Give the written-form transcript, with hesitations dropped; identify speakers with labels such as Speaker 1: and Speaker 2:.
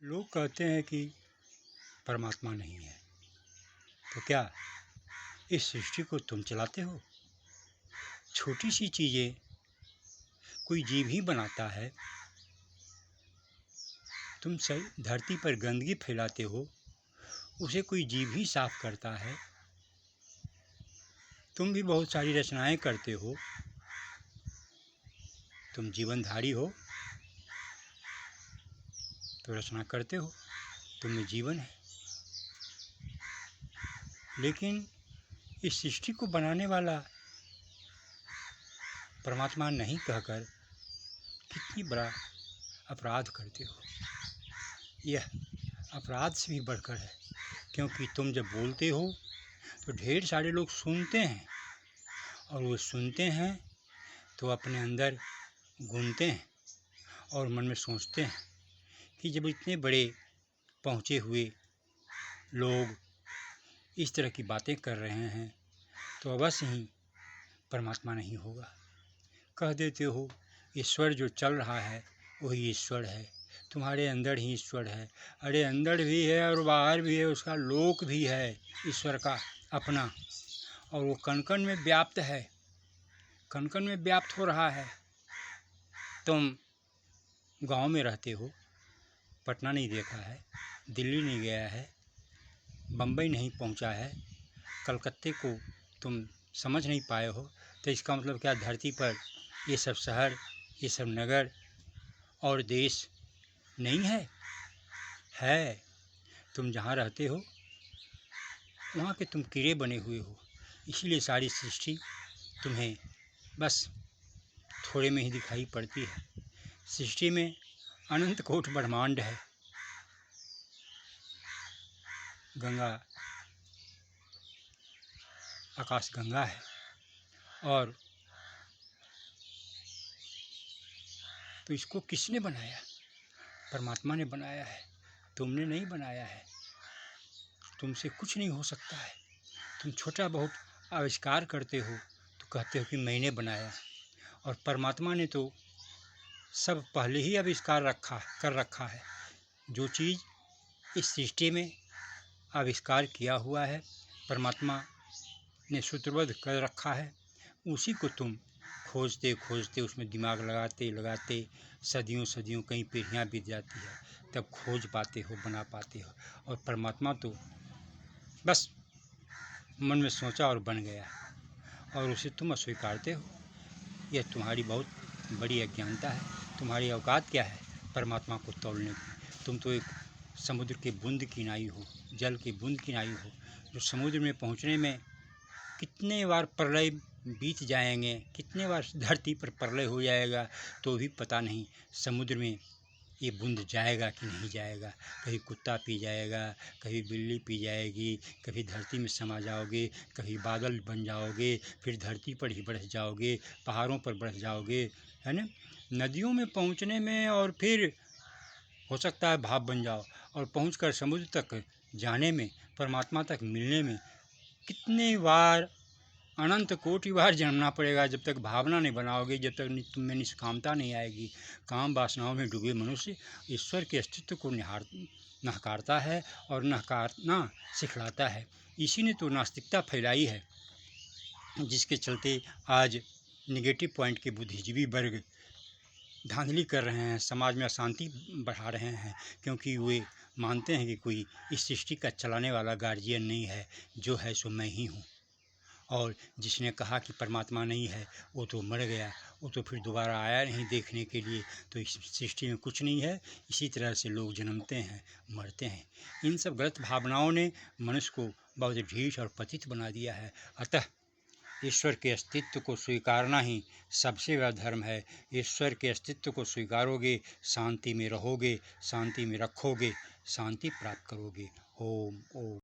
Speaker 1: लोग कहते हैं कि परमात्मा नहीं है, तो क्या इस सृष्टि को तुम चलाते हो? छोटी सी चीज़ें कोई जीव ही बनाता है। तुम सही धरती पर गंदगी फैलाते हो, उसे कोई जीव ही साफ करता है। तुम भी बहुत सारी रचनाएं करते हो, तुम जीवनधारी हो तो रचना करते हो, तुम में जीवन है। लेकिन इस सृष्टि को बनाने वाला परमात्मा नहीं कहकर कितनी बड़ा अपराध करते हो। यह अपराध से भी बढ़कर है, क्योंकि तुम जब बोलते हो तो ढेर सारे लोग सुनते हैं, और वो सुनते हैं तो अपने अंदर गूंजते हैं और मन में सोचते हैं कि जब इतने बड़े पहुँचे हुए लोग इस तरह की बातें कर रहे हैं तो अवश्य ही परमात्मा नहीं होगा। कह देते हो ईश्वर जो चल रहा है वही ईश्वर है, तुम्हारे अंदर ही ईश्वर है। अरे अंदर भी है और बाहर भी है, उसका लोक भी है ईश्वर का अपना, और वो कण कण में व्याप्त है, कण कण में व्याप्त हो रहा है। तुम गांव में रहते हो, पटना नहीं देखा है, दिल्ली नहीं गया है, बम्बई नहीं पहुंचा है, कलकत्ते को तुम समझ नहीं पाए हो, तो इसका मतलब क्या धरती पर ये सब शहर, ये सब नगर और देश नहीं है? है। तुम जहाँ रहते हो वहाँ के तुम कीड़े बने हुए हो, इसलिए सारी सृष्टि तुम्हें बस थोड़े में ही दिखाई पड़ती है। सृष्टि में अनंत कोटि ब्रह्मांड है। गंगा आकाश गंगा है, और तो इसको किसने बनाया? परमात्मा ने बनाया है, तुमने नहीं बनाया है। तुमसे कुछ नहीं हो सकता है। तुम छोटा बहुत आविष्कार करते हो तो कहते हो कि मैंने बनाया, और परमात्मा ने तो सब पहले ही आविष्कार कर रखा है। जो चीज़ इस सृष्टि में आविष्कार किया हुआ है, परमात्मा ने सूत्रबद्ध कर रखा है, उसी को तुम खोजते खोजते उसमें दिमाग लगाते लगाते सदियों सदियों कई पीढ़ियाँ बीत जाती है, तब खोज पाते हो, बना पाते हो। और परमात्मा तो बस मन में सोचा और बन गया, और उसे तुम अस्वीकारते हो। यह तुम्हारी बहुत बड़ी अज्ञानता है। तुम्हारी औकात क्या है परमात्मा को तोड़ने की? तुम तो एक समुद्र के बूंद की नाई हो, जल की बूंद की नाई हो, जो समुद्र में पहुंचने में कितने बार प्रलय बीत जाएंगे, कितने बार धरती पर प्रलय हो जाएगा तो भी पता नहीं समुद्र में ये बूंद जाएगा कि नहीं जाएगा। कभी कुत्ता पी जाएगा, कभी बिल्ली पी जाएगी, कभी धरती में समा जाओगे, कभी बादल बन जाओगे, फिर धरती पर ही बढ़ जाओगे, पहाड़ों पर बढ़ जाओगे, है ना। नदियों में पहुंचने में और फिर हो सकता है भाप बन जाओ, और पहुंचकर समुद्र तक जाने में, परमात्मा तक मिलने में कितने बार, अनंत कोटि बार जन्मना पड़ेगा। जब तक भावना नहीं बनाओगे, जब तक तुम में निष्कामता नहीं आएगी। काम वासनाओं में डूबे मनुष्य ईश्वर के अस्तित्व को नहकारता है और नहकारना सिखलाता है। इसी ने तो नास्तिकता फैलाई है, जिसके चलते आज निगेटिव पॉइंट के बुद्धिजीवी वर्ग धांधली कर रहे हैं, समाज में अशांति बढ़ा रहे हैं, क्योंकि वे मानते हैं कि कोई इस सृष्टि का चलाने वाला गार्जियन नहीं है, जो है सो मैं ही हूँ। और जिसने कहा कि परमात्मा नहीं है वो तो मर गया, वो तो फिर दोबारा आया नहीं देखने के लिए। तो इस सृष्टि में कुछ नहीं है। इसी तरह से लोग जन्मते हैं, मरते हैं। इन सब गलत भावनाओं ने मनुष्य को बहुत ढीठ और पतित बना दिया है। अतः ईश्वर के अस्तित्व को स्वीकारना ही सबसे बड़ा धर्म है। ईश्वर के अस्तित्व को स्वीकारोगे, शांति में रहोगे, शांति में रखोगे, शांति प्राप्त करोगे। ओम ओम।